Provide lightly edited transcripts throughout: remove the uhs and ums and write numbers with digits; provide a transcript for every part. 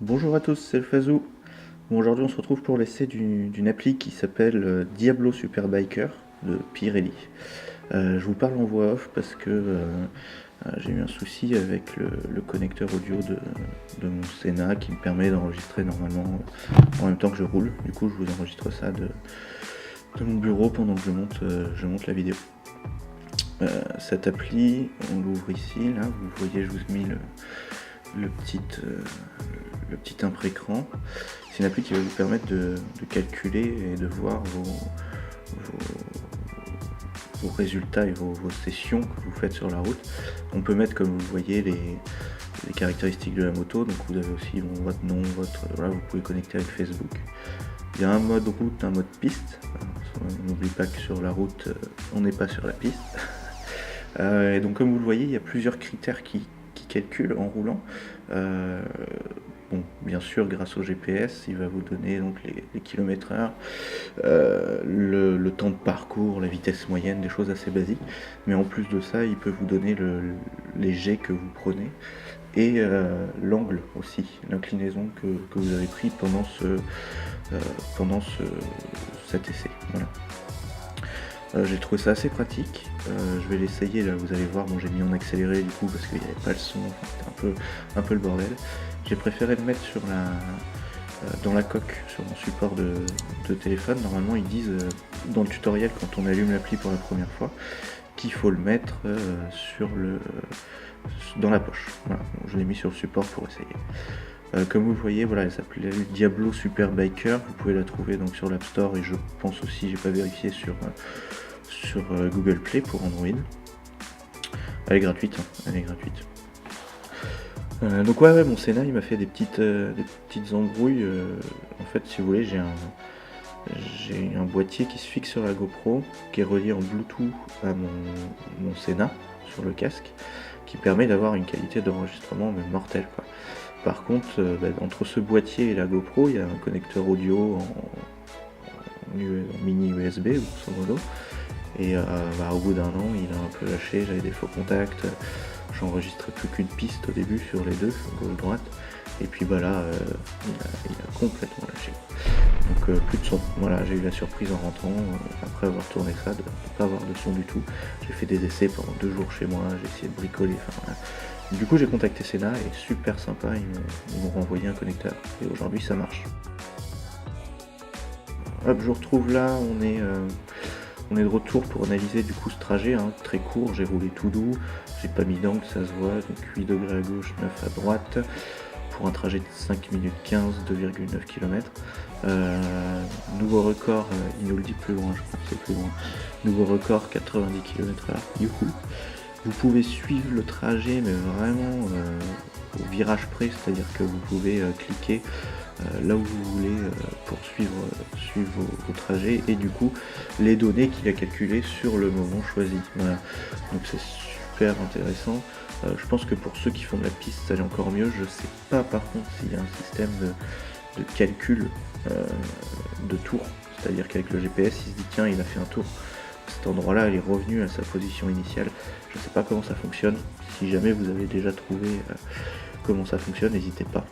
Bonjour à tous, c'est le Fazou. Bon, aujourd'hui on se retrouve pour l'essai d'une appli qui s'appelle Diablo Superbiker de Pirelli. Je vous parle en voix off parce que j'ai eu un souci avec le connecteur audio de mon Sena qui me permet d'enregistrer normalement en même temps que je roule. Du coup je vous enregistre ça de mon bureau pendant que je monte la vidéo. Cette appli, on l'ouvre ici, là, vous voyez, je vous ai mis le petit impré-écran. C'est une appli qui va vous permettre de calculer et de voir vos résultats et vos sessions que vous faites sur la route. On peut mettre, comme vous voyez, les caractéristiques de la moto. Donc vous avez aussi votre nom, voilà, vous pouvez connecter avec Facebook. Il y a un mode route, un mode piste. On n'oublie pas que sur la route, on n'est pas sur la piste. Et donc comme vous le voyez, il y a plusieurs critères qui calculent en roulant. Bon, bien sûr, grâce au GPS, il va vous donner donc les kilomètres heure, le temps de parcours, la vitesse moyenne, des choses assez basiques. Mais en plus de ça, il peut vous donner les jets que vous prenez et l'angle aussi, l'inclinaison que vous avez pris pendant cet essai. Voilà. J'ai trouvé ça assez pratique. Je vais l'essayer là, vous allez voir. Bon, j'ai mis en accéléré du coup parce qu'il n'y avait pas le son, enfin, c'était un peu le bordel. J'ai préféré le mettre dans la coque, sur mon support de téléphone. Normalement, ils disent dans le tutoriel quand on allume l'appli pour la première fois qu'il faut le mettre dans la poche. Voilà, bon, je l'ai mis sur le support pour essayer. Comme vous le voyez, voilà, elle s'appelle Diablo Superbiker. Vous pouvez la trouver donc sur l'App Store et je pense aussi, j'ai pas vérifié sur Google Play pour Android. Elle est gratuite, hein, elle est gratuite. Donc ouais, mon Sena il m'a fait des petites embrouilles. En fait, si vous voulez, j'ai un boîtier qui se fixe sur la GoPro, qui est relié en Bluetooth à mon Sena sur le casque, qui permet d'avoir une qualité d'enregistrement mais mortelle, quoi. Par contre, entre ce boîtier et la GoPro, il y a un connecteur audio en mini USB, grosso modo. Et au bout d'un an, il a un peu lâché, j'avais des faux contacts, j'enregistrais plus qu'une piste au début sur les deux, gauche-droite. Et puis là, il a complètement lâché. Donc plus de son. Voilà, j'ai eu la surprise en rentrant, après avoir tourné ça, de ne pas avoir de son du tout. J'ai fait des essais pendant 2 jours chez moi, j'ai essayé de bricoler, enfin voilà. Du coup j'ai contacté Sena et super sympa, ils m'ont renvoyé un connecteur et aujourd'hui ça marche. Hop, je vous retrouve là, on est de retour pour analyser du coup ce trajet, hein, très court, j'ai roulé tout doux, j'ai pas mis d'angle, ça se voit, donc 8 degrés à gauche, 9 à droite, pour un trajet de 5 minutes 15, 2,9 km. Nouveau record, il nous le dit plus loin, je crois que c'est plus loin, nouveau record 90 km/h, youhou. Vous pouvez suivre le trajet, mais vraiment au virage près, c'est-à-dire que vous pouvez cliquer là où vous voulez pour suivre vos trajets et du coup les données qu'il a calculées sur le moment choisi. Voilà. Donc c'est super intéressant. Je pense que pour ceux qui font de la piste, ça allait encore mieux. Je sais pas par contre s'il y a un système de calcul de tour, c'est-à-dire qu'avec le GPS, il se dit tiens, il a fait un tour. Cet endroit-là, il est revenu à sa position initiale. Je ne sais pas comment ça fonctionne. Si jamais vous avez déjà trouvé comment ça fonctionne, n'hésitez pas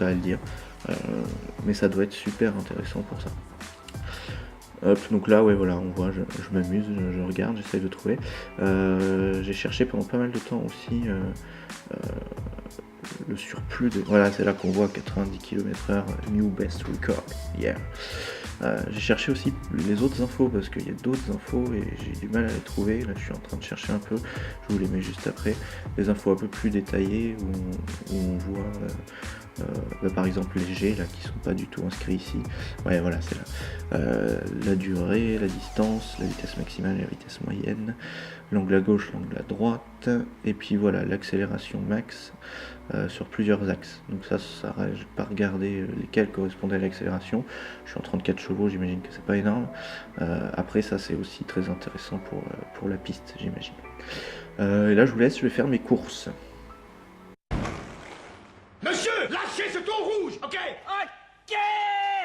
à le dire. Mais ça doit être super intéressant pour ça. Hop, donc là, ouais, voilà, on voit, je m'amuse, je regarde, j'essaye de trouver. J'ai cherché pendant pas mal de temps aussi le surplus de. Voilà, c'est là qu'on voit 90 km/h, new best record, yeah. J'ai cherché aussi les autres infos parce qu'il y a d'autres infos et j'ai du mal à les trouver. Là, je suis en train de chercher un peu. Je vous les mets juste après. Des infos un peu plus détaillées où on voit, par exemple, les G là qui sont pas du tout inscrits ici. Ouais, voilà, c'est là. La durée, la distance, la vitesse maximale et la vitesse moyenne, l'angle à gauche, l'angle à droite, et puis voilà, l'accélération max sur plusieurs axes. Donc ça j'ai pas regardé lesquels correspondaient à l'accélération. Je suis en 34 chevaux, j'imagine que c'est pas énorme. Après ça c'est aussi très intéressant pour la piste, j'imagine. Et là je vous laisse, je vais faire mes courses. Monsieur, lâchez ce ton rouge, ok? Ok!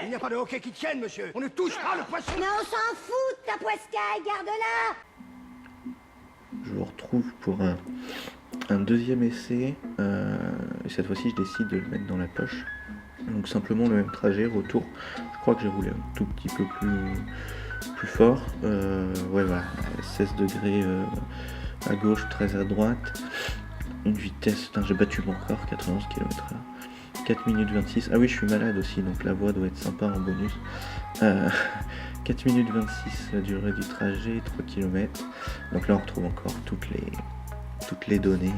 Il n'y a pas de hockey qui tienne, monsieur. On ne touche pas le poisson. Mais on s'en fout de ta poiscaille, garde-la! Je vous retrouve pour un deuxième essai, et cette fois-ci je décide de le mettre dans la poche. Donc simplement le même trajet, retour. Je crois que j'ai roulé un tout petit peu plus fort. Ouais voilà, 16 degrés à gauche, 13 à droite. Une vitesse, putain, j'ai battu mon record, 91 km/h. 4 minutes 26. Ah oui, je suis malade aussi, donc la voix doit être sympa en bonus. 4 minutes 26 la durée du trajet, 3 km. Donc là on retrouve encore toutes les données,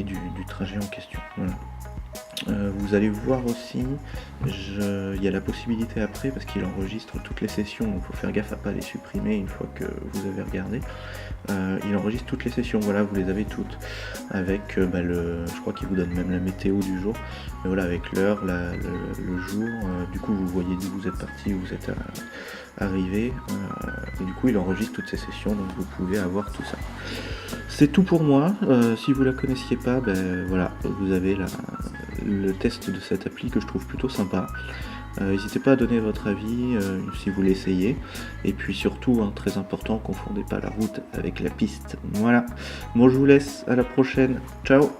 du trajet en question. Voilà. Vous allez voir aussi, il y a la possibilité après, parce qu'il enregistre toutes les sessions, donc il faut faire gaffe à pas les supprimer une fois que vous avez regardé. Il enregistre toutes les sessions, voilà, vous les avez toutes, avec je crois qu'il vous donne même la météo du jour, mais voilà, avec l'heure, le jour, du coup vous voyez d'où vous êtes parti, où vous êtes arrivé, et du coup il enregistre toutes ces sessions, donc vous pouvez avoir tout ça. C'est tout pour moi. Si vous la connaissiez pas, voilà, vous avez le test de cette appli que je trouve plutôt sympa. N'hésitez pas à donner votre avis si vous l'essayez. Et puis surtout, très important, confondez pas la route avec la piste. Voilà. Bon, je vous laisse. À la prochaine. Ciao.